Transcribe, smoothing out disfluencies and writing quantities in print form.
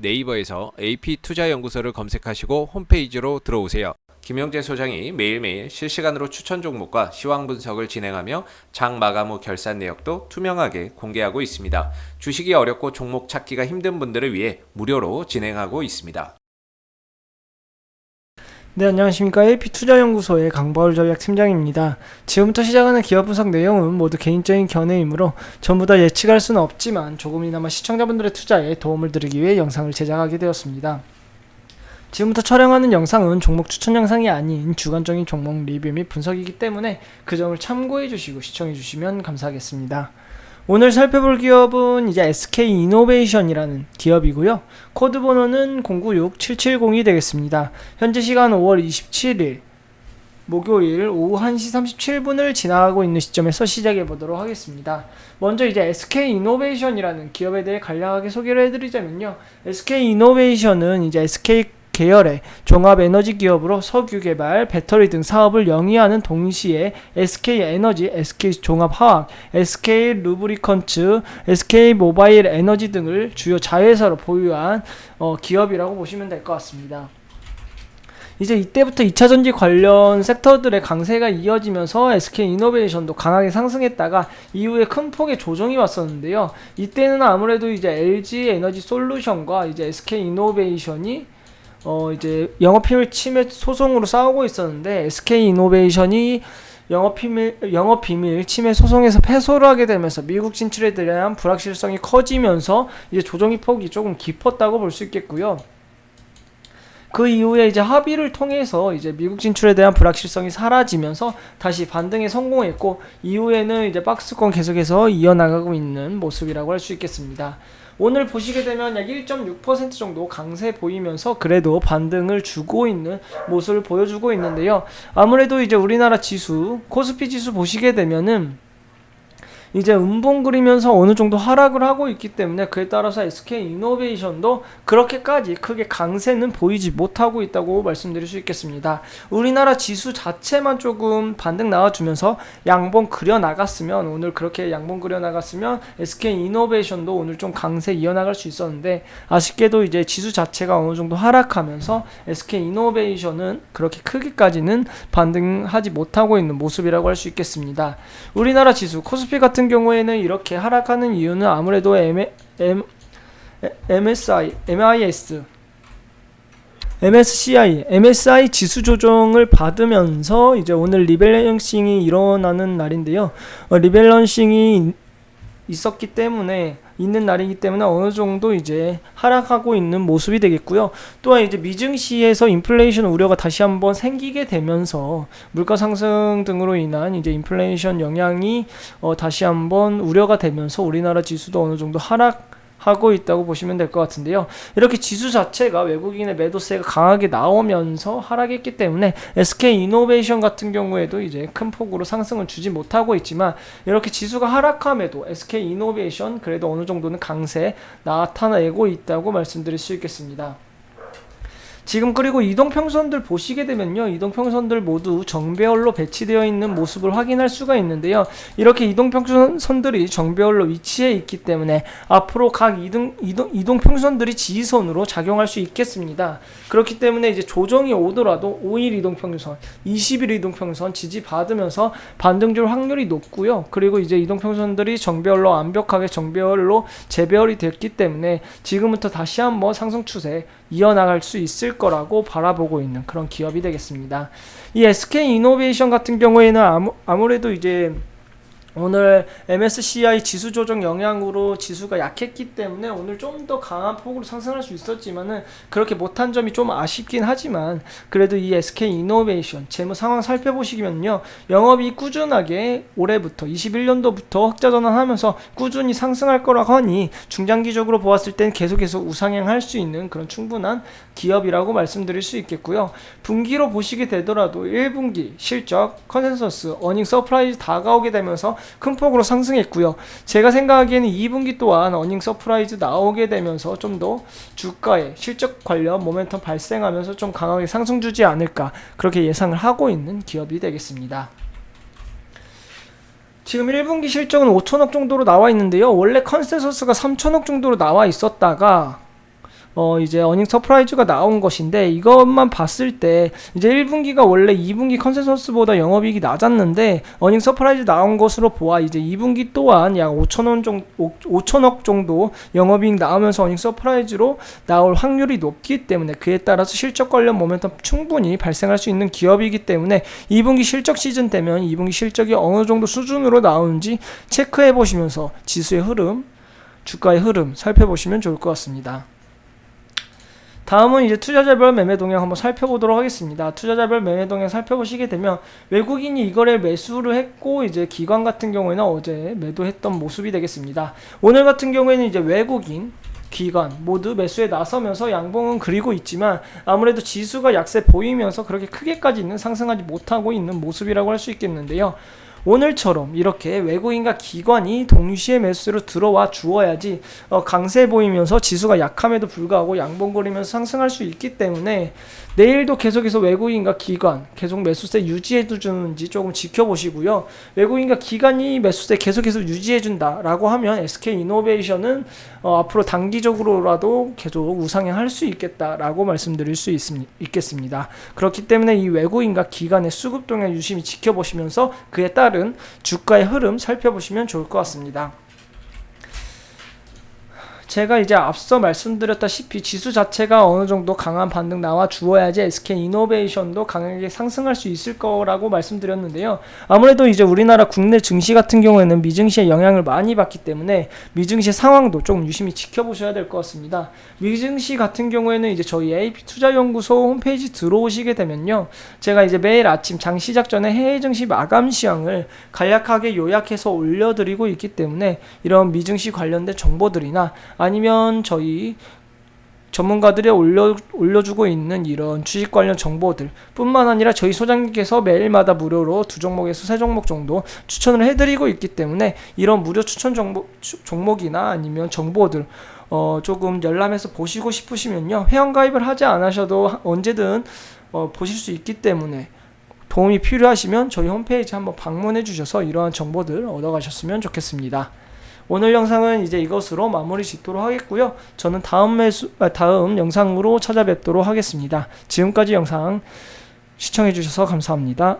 네이버에서 AP투자연구소를 검색하시고 홈페이지로 들어오세요. 김영재 소장이 매일매일 실시간으로 추천 종목과 시황 분석을 진행하며 장 마감 후 결산 내역도 투명하게 공개하고 있습니다. 주식이 어렵고 종목 찾기가 힘든 분들을 위해 무료로 진행하고 있습니다. 네, 안녕하십니까. AP투자연구소의 강바울 전략팀장입니다. 지금부터 시작하는 기업 분석 내용은 모두 개인적인 견해이므로 전부 다 예측할 수는 없지만 조금이나마 시청자분들의 투자에 도움을 드리기 위해 영상을 제작하게 되었습니다. 지금부터 촬영하는 영상은 종목 추천 영상이 아닌 주관적인 종목 리뷰 및 분석이기 때문에 그 점을 참고해 주시고 시청해 주시면 감사하겠습니다. 오늘 살펴볼 기업은 이제 SK이노베이션이라는 기업이고요. 코드 번호는 096770이 되겠습니다. 현재 시간 5월 27일 목요일 오후 1시 37분을 지나가고 있는 시점에서 시작해 보도록 하겠습니다. 먼저 이제 SK이노베이션이라는 기업에 대해 간략하게 소개를 해드리자면요. SK이노베이션은 이제 SK 계열의 종합 에너지 기업으로 석유 개발, 배터리 등 사업을 영위하는 동시에 SK 에너지, SK 종합 화학, SK 루브리컨츠, SK 모바일 에너지 등을 주요 자회사로 보유한 기업이라고 보시면 될 것 같습니다. 이제 이때부터 2차전지 관련 섹터들의 강세가 이어지면서 SK이노베이션도 강하게 상승했다가 이후에 큰 폭의 조정이 왔었는데요. 이때는 아무래도 이제 LG 에너지 솔루션과 이제 SK이노베이션이 이제 영업비밀 침해 소송으로 싸우고 있었는데 SK이노베이션이 영업비밀 침해 소송에서 패소를 하게 되면서 미국 진출에 대한 불확실성이 커지면서 이제 조정의 폭이 조금 깊었다고 볼 수 있겠고요. 그 이후에 이제 합의를 통해서 이제 미국 진출에 대한 불확실성이 사라지면서 다시 반등에 성공했고 이후에는 이제 박스권 계속해서 이어나가고 있는 모습이라고 할 수 있겠습니다. 오늘 보시게 되면 약 1.6% 정도 강세 보이면서 그래도 반등을 주고 있는 모습을 보여주고 있는데요. 아무래도 이제 우리나라 지수, 코스피 지수 보시게 되면은 이제 음봉 그리면서 어느 정도 하락을 하고 있기 때문에 그에 따라서 SK이노베이션도 그렇게까지 크게 강세는 보이지 못하고 있다고 말씀드릴 수 있겠습니다. 우리나라 지수 자체만 조금 반등 나와주면서 양봉 그려 나갔으면 오늘 그렇게 양봉 그려 나갔으면 SK이노베이션도 오늘 좀 강세 이어나갈 수 있었는데 아쉽게도 이제 지수 자체가 어느 정도 하락하면서 SK이노베이션은 그렇게 크게까지는 반등하지 못하고 있는 모습이라고 할 수 있겠습니다. 우리나라 지수 코스피 같은 경우에는 이렇게 하락하는 이유는 아무래도 MSCI 지수 조정을 받으면서 이제 오늘 리밸런싱이 일어나는 날인데요. 리밸런싱이 있는 날이기 때문에 어느 정도 이제 하락하고 있는 모습이 되겠고요. 또한 이제 미증시에서 인플레이션 우려가 다시 한번 생기게 되면서 물가 상승 등으로 인한 이제 인플레이션 영향이 다시 한번 우려가 되면서 우리나라 지수도 어느 정도 하고 있다고 보시면 될 것 같은데요. 이렇게 지수 자체가 외국인의 매도세가 강하게 나오면서 하락했기 때문에 SK이노베이션 같은 경우에도 이제 큰 폭으로 상승을 주지 못하고 있지만 이렇게 지수가 하락함에도 SK이노베이션 그래도 어느 정도는 강세 나타내고 있다고 말씀드릴 수 있겠습니다. 지금 그리고 이동평선들 보시게 되면요. 이동평선들 모두 정배열로 배치되어 있는 모습을 확인할 수가 있는데요. 이렇게 이동평선들이 정배열로 위치해 있기 때문에 앞으로 각 이동평선들이 지지선으로 작용할 수 있겠습니다. 그렇기 때문에 이제 조정이 오더라도 5일 이동평선, 20일 이동평선 지지받으면서 반등줄 확률이 높고요. 그리고 이제 이동평선들이 정배열로 완벽하게 정배열로 재배열이 됐기 때문에 지금부터 다시 한번 상승 추세 이어나갈 수 있을 거라고 바라보고 있는 그런 기업이 되겠습니다. 이 SK이노베이션 같은 경우에는 아무래도 이제 오늘 MSCI 지수 조정 영향으로 지수가 약했기 때문에 오늘 좀 더 강한 폭으로 상승할 수 있었지만은 그렇게 못한 점이 좀 아쉽긴 하지만 그래도 이 SK이노베이션 재무 상황 살펴보시면요. 영업이 꾸준하게 올해부터 21년도부터 흑자 전환하면서 꾸준히 상승할 거라고 하니 중장기적으로 보았을 땐 계속해서 우상향할 수 있는 그런 충분한 기업이라고 말씀드릴 수 있겠고요. 분기로 보시게 되더라도 1분기 실적, 컨센서스, 어닝 서프라이즈 다가오게 되면서 큰 폭으로 상승했고요. 제가 생각하기에는 2분기 또한 어닝 서프라이즈 나오게 되면서 좀 더 주가에 실적 관련 모멘텀 발생하면서 좀 강하게 상승 주지 않을까 그렇게 예상을 하고 있는 기업이 되겠습니다. 지금 1분기 실적은 5천억 정도로 나와 있는데요. 원래 컨센서스가 3천억 정도로 나와 있었다가 이제 어닝 서프라이즈가 나온 것인데, 이것만 봤을 때 이제 1분기가 원래 2분기 컨센서스보다 영업이익이 낮았는데 어닝 서프라이즈 나온 것으로 보아 이제 2분기 또한 약 5천억 정도 영업이익 나오면서 어닝 서프라이즈로 나올 확률이 높기 때문에, 그에 따라서 실적 관련 모멘텀 충분히 발생할 수 있는 기업이기 때문에 2분기 실적 시즌 되면 2분기 실적이 어느 정도 수준으로 나오는지 체크해 보시면서 지수의 흐름, 주가의 흐름 살펴보시면 좋을 것 같습니다. 다음은 이제 투자자별 매매 동향 한번 살펴보도록 하겠습니다. 투자자별 매매 동향 살펴보시게 되면 외국인이 이거를 매수를 했고, 이제 기관 같은 경우에는 어제 매도했던 모습이 되겠습니다. 오늘 같은 경우에는 이제 외국인, 기관 모두 매수에 나서면서 양봉은 그리고 있지만 아무래도 지수가 약세 보이면서 그렇게 크게까지는 상승하지 못하고 있는 모습이라고 할 수 있겠는데요. 오늘처럼 이렇게 외국인과 기관이 동시에 매수로 들어와 주어야지 강세 보이면서 지수가 약함에도 불구하고 양봉거리면서 상승할 수 있기 때문에 내일도 계속해서 외국인과 기관 계속 매수세 유지해주는지 조금 지켜보시고요. 외국인과 기관이 매수세 계속해서 유지해준다라고 하면 SK이노베이션은 앞으로 단기적으로라도 계속 우상향할 수 있겠다라고 말씀드릴 수 있겠습니다. 그렇기 때문에 이 외국인과 기관의 수급 동향 유심히 지켜보시면서 그에 따른 주가의 흐름 살펴보시면 좋을 것 같습니다. 제가 이제 앞서 말씀드렸다시피 지수 자체가 어느 정도 강한 반등 나와 주어야지 SK이노베이션도 강하게 상승할 수 있을 거라고 말씀드렸는데요. 아무래도 이제 우리나라 국내 증시 같은 경우에는 미증시의 영향을 많이 받기 때문에 미증시 상황도 조금 유심히 지켜보셔야 될 것 같습니다. 미증시 같은 경우에는 이제 저희 AP투자연구소 홈페이지 들어오시게 되면요, 제가 이제 매일 아침 장 시작 전에 해외 증시 마감 시황을 간략하게 요약해서 올려드리고 있기 때문에 이런 미증시 관련된 정보들이나 아니면 저희 전문가들이 올려주고 있는 이런 주식 관련 정보들 뿐만 아니라 저희 소장님께서 매일마다 무료로 2종목에서 3종목 정도 추천을 해드리고 있기 때문에 이런 무료 추천 종목이나 아니면 정보들 조금 열람해서 보시고 싶으시면요, 회원가입을 하지 않으셔도 언제든 보실 수 있기 때문에 도움이 필요하시면 저희 홈페이지 한번 방문해 주셔서 이러한 정보들 얻어가셨으면 좋겠습니다. 오늘 영상은 이제 이것으로 마무리 짓도록 하겠고요. 저는 다음 영상으로 찾아뵙도록 하겠습니다. 지금까지 영상 시청해 주셔서 감사합니다.